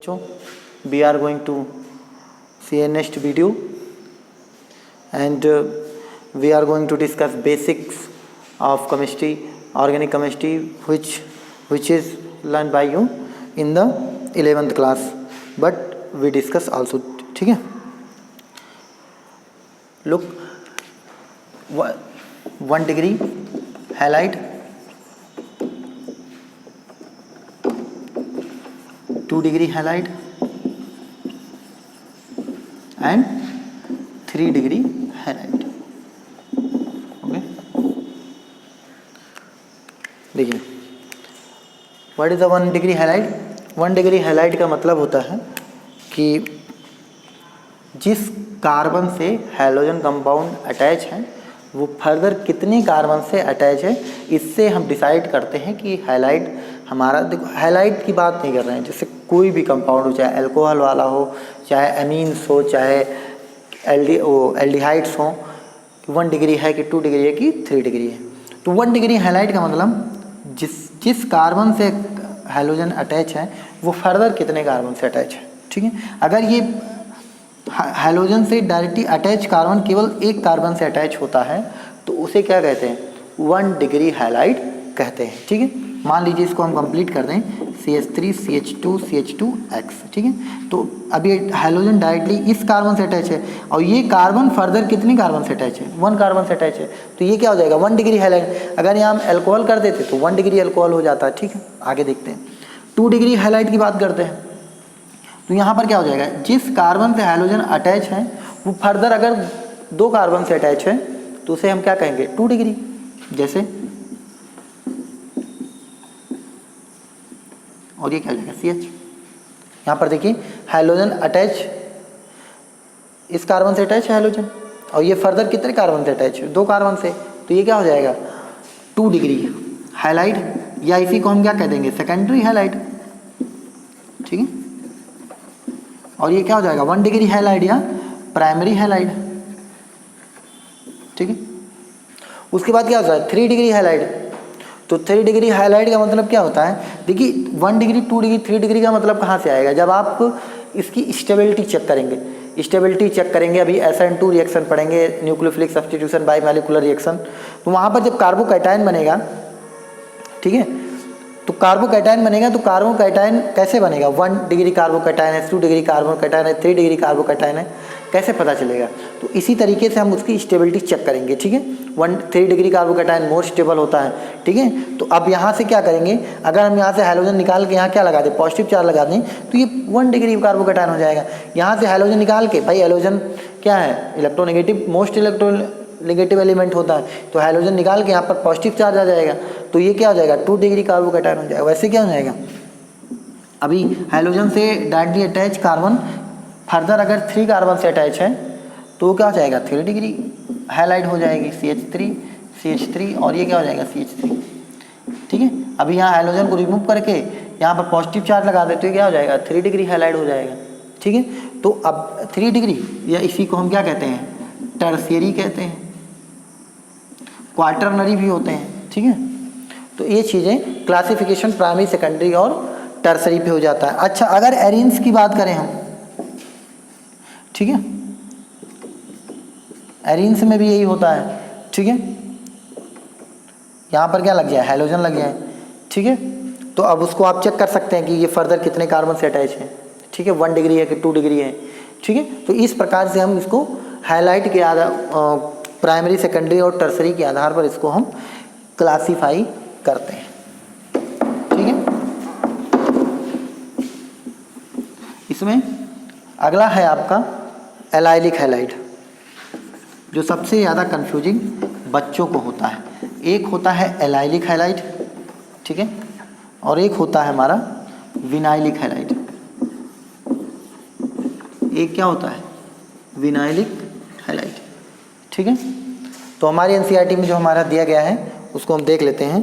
So we are going to see a next video, and we are going to discuss basics of chemistry, organic chemistry, which is learned by you in the 11th class, but we discuss also. ठीक है, look, 1 degree halide, 2 degree halide and 3 degree halide. Okay, देखिए what is the 1 degree halide. 1 degree halide का मतलब होता है कि जिस carbon से हैलोजन कंपाउंड अटैच है वो फर्दर कितने कार्बन से अटैच है, इससे हम डिसाइड करते हैं कि हैलाइड हमारा. देखो, हैलाइड की बात नहीं कर रहे हैं, जैसे कोई भी कंपाउंड हो, चाहे अल्कोहल वाला हो, चाहे अमीन्स हो, चाहे एल्डिहाइड्स हो, 1 डिग्री है कि 2 डिग्री है कि 3 डिग्री है. तो 1 डिग्री हैलाइड का मतलब जिस कार्बन से हैलोजन अटैच है वो फर्दर कितने कार्बन से अटैच है. ठीक है, अगर ये हैलोजन से डायरेक्टली अटैच कार्बन केवल एक कार्बन से अटैच होता है तो उसे क्या कहते हैं, 1 डिग्री हैलाइड कहते हैं. ठीक है, मान लीजिए इसको हम कंप्लीट कर दें, CH3 CH2 CH2X. ठीक है, तो अब ये हैलोजन डायरेक्टली इस कार्बन से अटैच है और ये कार्बन फर्दर कितने कार्बन से अटैच है, 1 कार्बन से अटैच है, तो ये क्या हो जाएगा, 1 डिग्री हैलाइड. अगर यहाँ हम अल्कोहल कर देते तो 1 डिग्री अल्कोहल हो जाता है. ठीक है, आगे देखते हैं. 2 डिग्री हैलाइड की बात करते हैं, तो यहाँ पर क्या हो जाएगा, जिस कार्बन से हैलोजन अटैच है वो फर्दर अगर 2 कार्बन से अटैच है तो उसे हम क्या कहेंगे, 2 डिग्री. जैसे, और ये क्या हो जाएगा, CH. यहाँ पर देखिए हैलोजन अटैच, इस कार्बन से अटैच है हैलोजन और ये फर्दर कितने कार्बन से अटैच है, 2 कार्बन से, तो ये क्या हो जाएगा, 2 डिग्री हैलाइड, या इसी को हम क्या कह देंगे, सेकेंडरी हैलाइड. ठीक है, और ये क्या हो जाएगा, 1 डिग्री हैलाइड या प्राइमरी हैलाइड. ठीक है, उसके बाद क्या होता है, 3 डिग्री हैलाइड. तो 3 डिग्री हैलाइड का मतलब क्या होता है, देखिए 1 डिग्री 2 डिग्री 3 डिग्री का मतलब कहाँ से आएगा, जब आप इसकी स्टेबिलिटी चेक करेंगे. स्टेबिलिटी चेक करेंगे, अभी SN2 रिएक्शन पढ़ेंगे, nucleophilic substitution bye molecular reaction. तो वहाँ पर जब कार्बोकैटायन बनेगा, ठीक है, तो कार्बोकैटायन बनेगा, तो कार्बोकैटायन कैसे बनेगा, 1 डिग्री कार्बोकैटायन है, 2 डिग्री कार्बोकैटायन है, 3 डिग्री कार्बोकैटायन है, कैसे पता चलेगा. तो इसी तरीके से हम उसकी स्टेबिलिटी चेक करेंगे. ठीक है, 3 डिग्री कार्बोकैटायन मोर स्टेबल होता है. ठीक है, तो अब यहाँ से क्या करेंगे, अगर हम यहाँ से हैलोजन निकाल के यहाँ क्या लगा दें, पॉजिटिव चार्ज लगा दें, तो ये 1 डिग्री कार्बोकैटायन हो जाएगा. यहाँ से हैलोजन निकाल के, भाई हैलोजन क्या है, इलेक्ट्रोनेगेटिव, मोस्ट इलेक्ट्रोनेगेटिव एलिमेंट होता है, तो हैलोजन निकाल के यहाँ पर पॉजिटिव चार्ज आ जाएगा, तो ये क्या हो जाएगा, 2 डिग्री कार्बोकैटायन हो जाएगा. वैसे क्या हो जाएगा, अभी हैलोजन से डायरेक्टली अटैच कार्बन फर्दर अगर 3 कार्बन से अटैच है तो क्या हो जाएगा, 3 डिग्री हैलाइड हो जाएगी, CH3 और ये क्या हो जाएगा, CH3. ठीक है, अभी यहाँ हैलोजन को रिमूव करके यहाँ पर पॉजिटिव चार्ज लगा दे तो ये क्या हो जाएगा, 3 डिग्री हैलाइड हो जाएगा. ठीक है, तो अब 3 डिग्री या इसी को हम क्या कहते हैं, टर्शियरी कहते हैं, क्वार्टरनरी भी होते हैं. ठीक है, तो ये चीज़ें क्लासिफिकेशन प्राइमरी सेकेंडरी और टर्सरी पे हो जाता है. अच्छा, अगर एरीन्स की बात करें हम, ठीक है, एरीन्स में भी यही होता है. ठीक है, यहाँ पर क्या लग जाए, हैलोजन लग जाए. ठीक है, तो अब उसको आप चेक कर सकते हैं कि ये फर्दर कितने कार्बन से अटैच है. ठीक है, 1 डिग्री है कि 2 डिग्री है. ठीक है, तो इस प्रकार से हम इसको हाईलाइट के आधार, प्राइमरी सेकेंडरी और टर्सरी के आधार पर इसको हम क्लासीफाई करते हैं. ठीक है, इसमें अगला है आपका एलाइलिक हैलाइड, जो सबसे ज़्यादा कंफ्यूजिंग बच्चों को होता है. एक होता है एलाइलिक हैलाइड, ठीक है, और एक होता है हमारा विनाइलिक हैलाइड. एक क्या होता है, विनाइलिक हैलाइड. ठीक है, तो हमारे NCERT में जो हमारा दिया गया है उसको हम देख लेते हैं.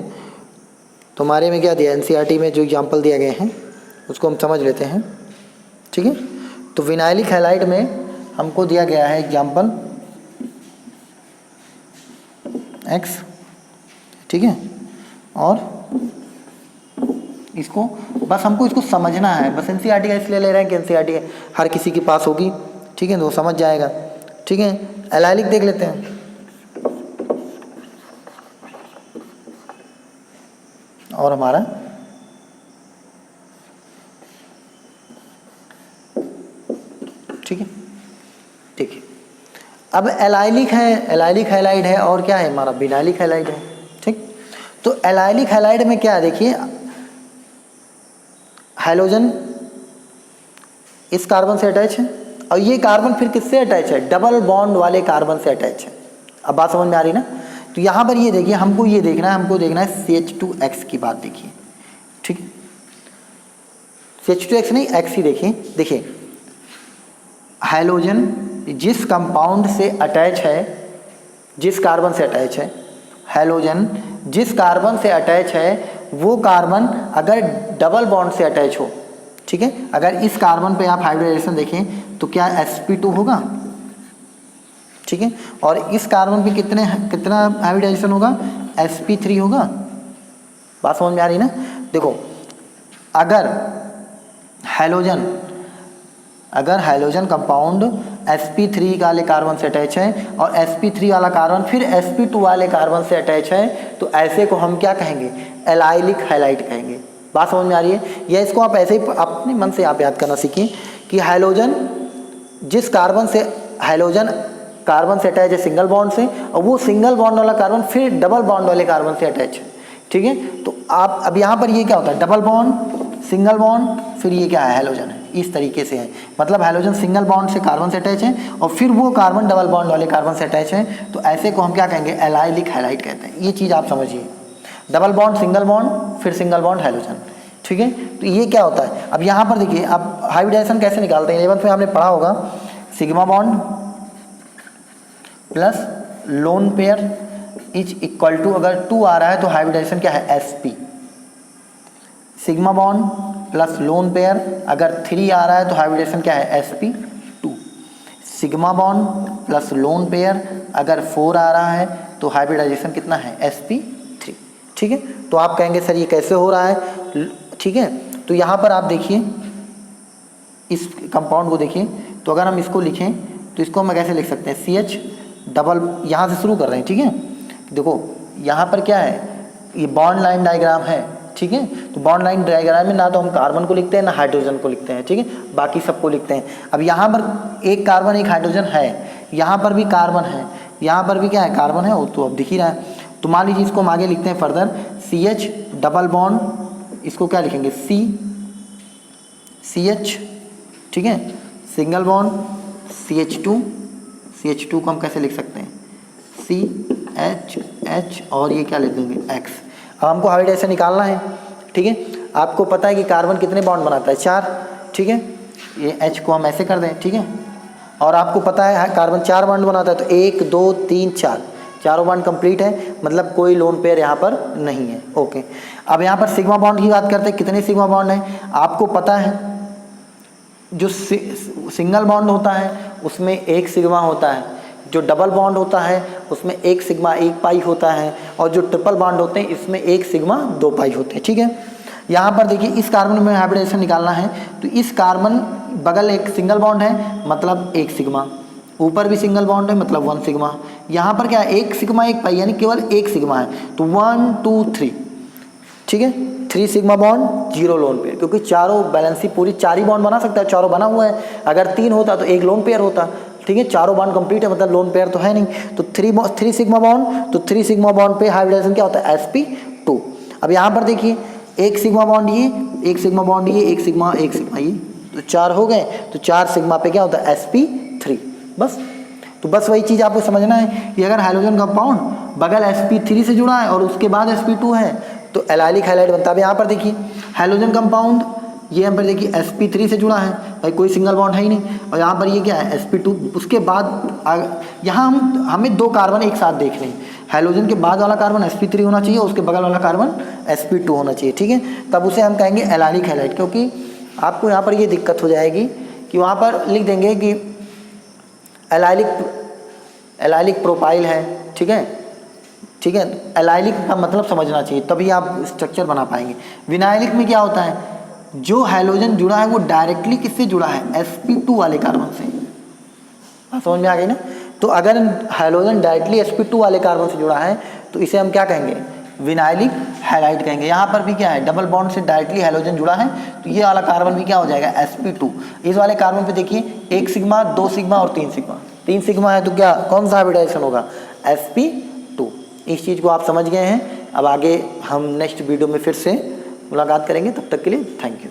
तो हमारे में क्या दिया, NCERT में जो एग्जाम्पल दिए गए हैं उसको हम समझ लेते हैं. ठीक है, तो विनाइलिक हैलाइड में हमको दिया गया है एग्जाम्पल X, ठीक है, और इसको बस हमको इसको समझना है, बस एनसीईआरटी का इसलिए ले रहे हैं कि एनसीईआरटी हर किसी के पास होगी, ठीक है, तो समझ जाएगा, ठीक है। एलाइलिक देख लेते हैं। और हमारा ठीक है, ठीक है। अब एलाइलिक है, एलाइलिक हैलाइड है, और क्या है हमारा विनाइलिक हैलाइड है, ठीक। तो एलाइलिक हैलाइड में क्या है, देखिए हाइड्रोजन इस कार्बन से अटैच है और ये कार्बन फिर किससे अटैच है, डबल बॉन्ड वाले कार्बन से अटैच है। अब बात समझ में आ रही ना। तो यहाँ पर ये देखिए, हमको ये देखना है, हमको देखना है CH2X की बात देखिए, ठीक है। CH2X नहीं, X ही देखिए। देखिए हाइड्रोजन जिस कंपाउंड से अटैच है, जिस कार्बन से अटैच है, हाइड्रोजन जिस कार्बन से अटैच है वो कार्बन अगर डबल बॉन्ड से अटैच हो, ठीक है, अगर इस कार्बन पे आप हाइब्रिडाइजेशन देखें तो क्या sp2 होगा, ठीक है, और इस कार्बन पे कितना हाइब्रिडाइजेशन होगा, sp3 होगा। बात समझ में आ रही ना। देखो अगर हाइड्रोजन कंपाउंड sp3 वाले कार्बन से अटैच है और sp3 वाला कार्बन फिर sp2 वाले कार्बन से अटैच है, तो ऐसे को हम क्या कहेंगे, एलाइलिक हैलाइड कहेंगे। बात समझ में आ रही है। या इसको आप ऐसे ही अपने मन से आप याद करना सीखिए कि हाइड्रोजन जिस कार्बन से अटैच है सिंगल बॉन्ड से, और वो सिंगल बॉन्ड वाला कार्बन फिर डबल बॉन्ड वाले कार्बन से अटैच है, ठीक है। तो आप अब यहाँ पर ये क्या होता है, डबल बॉन्ड सिंगल बॉन्ड, फिर ये क्या है, हाइड्रोजन है, इस तरीके से है। मतलब हाइड्रोजन सिंगल बॉन्ड से कार्बन से अटैच है और फिर वो कार्बन डबल बॉन्ड वाले कार्बन से अटैच है, तो ऐसे को हम क्या कहेंगे, एलाइलिक हैलाइड कहते हैं। ये चीज़ आप समझिए, डबल बॉन्ड सिंगल बॉन्ड फिर सिंगल बॉन्ड हाइड्रोजन, ठीक है। तो ये क्या होता है, अब यहाँ पर देखिए, अब हाइब्रिडाइजेशन कैसे निकालते हैं, 11th में आपने पढ़ा होगा, sigma bond plus lone pair is equal to, अगर 2 आ रहा है तो हाइब्रिडाइजेशन क्या है, sp। Sigma bond plus lone pair अगर 3 आ रहा है तो हाइब्रिडेशन क्या है, sp2। Sigma bond plus lone pair अगर 4 आ रहा है तो हाइब्रिडाइजेशन कितना है, sp3, ठीक है। तो आप कहेंगे सर ये कैसे हो रहा है, ठीक है। तो यहाँ पर आप देखिए इस कंपाउंड को देखिए, तो अगर हम इसको लिखें तो इसको हम कैसे लिख सकते हैं, CH डबल, यहाँ से शुरू कर रहे हैं, ठीक है। देखो यहाँ पर क्या है, ये बॉन्ड लाइन डायग्राम है, ठीक है। तो बॉन्ड लाइन डायग्राम में ना तो हम कार्बन को लिखते हैं ना हाइड्रोजन को लिखते हैं, ठीक है, बाकी सबको लिखते हैं। अब यहाँ पर एक कार्बन एक हाइड्रोजन है, यहाँ पर भी कार्बन है, यहाँ पर भी क्या है, कार्बन है, वो तो अब दिख ही रहा है। तो मान लीजिए इसको हम आगे लिखते हैं फर्दर, CH डबल बॉन्ड, इसको क्या लिखेंगे, CH, ठीक है, सिंगल बॉन्ड CH2 को हम कैसे लिख सकते हैं, CH और ये क्या लिख देंगे, X। अब हमको हाइब्रिडाइजेशन निकालना है, ठीक है। आपको पता है कि कार्बन कितने बॉन्ड बनाता है, 4, ठीक है, ये H को हम ऐसे कर दें, ठीक है। और आपको पता है कार्बन 4 बॉन्ड बनाता है, तो 1 2 3 4, चारों बॉन्ड कंप्लीट है, मतलब कोई लोन पेयर यहाँ पर नहीं है, ओके। अब यहाँ पर सिग्मा बॉन्ड की बात करते हैं, कितने सिग्मा बॉन्ड हैं, आपको पता है जो सिंगल बॉन्ड होता है उसमें 1 सिग्मा होता है, जो डबल बॉन्ड होता है उसमें 1 सिग्मा 1 पाई होता है, और जो ट्रिपल बॉन्ड होते हैं इसमें 1 सिग्मा 2 पाई होते हैं, ठीक है। यहाँ पर देखिए इस कार्बन में हाइब्रिडाइजेशन निकालना है, तो इस कार्बन बगल एक सिंगल बॉन्ड है मतलब 1 सिग्मा, ऊपर भी सिंगल बॉन्ड है मतलब 1 सिग्मा, यहाँ पर क्या है 1 सिग्मा 1 पाई, यानी केवल 1 सिग्मा है, तो 1 2 3, ठीक है, 3 सिग्मा बॉन्ड 0 लोन पेयर, क्योंकि चारों बैलेंसी पूरी 4 ही बॉन्ड बना सकता है, चारों बना हुआ है। अगर 3 होता तो 1 लोन पेयर होता, ठीक है, चारों बॉन्ड कंप्लीट है मतलब लोन पेयर तो है नहीं, तो 3 सिग्मा बॉन्ड, तो 3 सिग्मा बॉन्ड पे हाइब्रिडाइजेशन क्या होता है, sp2। अब यहाँ पर देखिए 1 सिग्मा बॉन्ड ये, 1 सिग्मा बॉन्ड ये, 1 सिग्मा ये, तो 4 हो गए, तो 4 सिग्मा पे क्या होता है, sp3, बस। तो बस वही चीज़ आपको समझना है कि अगर हाइड्रोजन कंपाउंड बगल sp3 से जुड़ा है और उसके बाद sp2 है तो एलाइलिक हैलाइड बनता है। अब यहाँ पर देखिए हाइड्रोजन कंपाउंड ये यहाँ पर देखिए sp3 से जुड़ा है, भाई कोई सिंगल बॉन्ड है ही नहीं, और यहाँ पर ये क्या है sp2, उसके बाद यहाँ हमें 2 कार्बन एक साथ देख रहे हैं, हाइड्रोजन के बाद वाला कार्बन sp3 होना चाहिए, उसके बगल वाला कार्बन sp2 होना चाहिए, ठीक है, तब उसे हम कहेंगे एलाइलिक हैलाइड। क्योंकि आपको यहाँ पर ये दिक्कत हो जाएगी कि वहाँ पर लिख देंगे कि एलाइलिक प्रोपाइल है, ठीक है, ठीक है, एलाइलिक का मतलब समझना चाहिए, तभी आप स्ट्रक्चर बना पाएंगे। विनाइलिक में क्या होता है, जो हैलोजन जुड़ा है वो डायरेक्टली किससे जुड़ा है, sp2 वाले कार्बन से। बात समझ में आ गई ना। तो अगर हैलोजन डायरेक्टली sp2 वाले कार्बन से जुड़ा है तो इसे हम क्या कहेंगे, विनाइलिक हैलाइड कहेंगे। यहाँ पर भी क्या है, डबल बॉन्ड से डायरेक्टली हैलोजन जुड़ा है तो ये वाला कार्बन भी क्या हो जाएगा, sp2। इस वाले कार्बन पे देखिए 1 सिग्मा, 2 सिग्मा और 3 सिग्मा। 3 सिग्मा है तो क्या, कौन सा हाइब्रिडाइजेशन होगा, sp2। इस चीज़ को आप समझ गए हैं। अब आगे हम नेक्स्ट वीडियो में फिर से मुलाकात करेंगे, तब तक के लिए थैंक यू।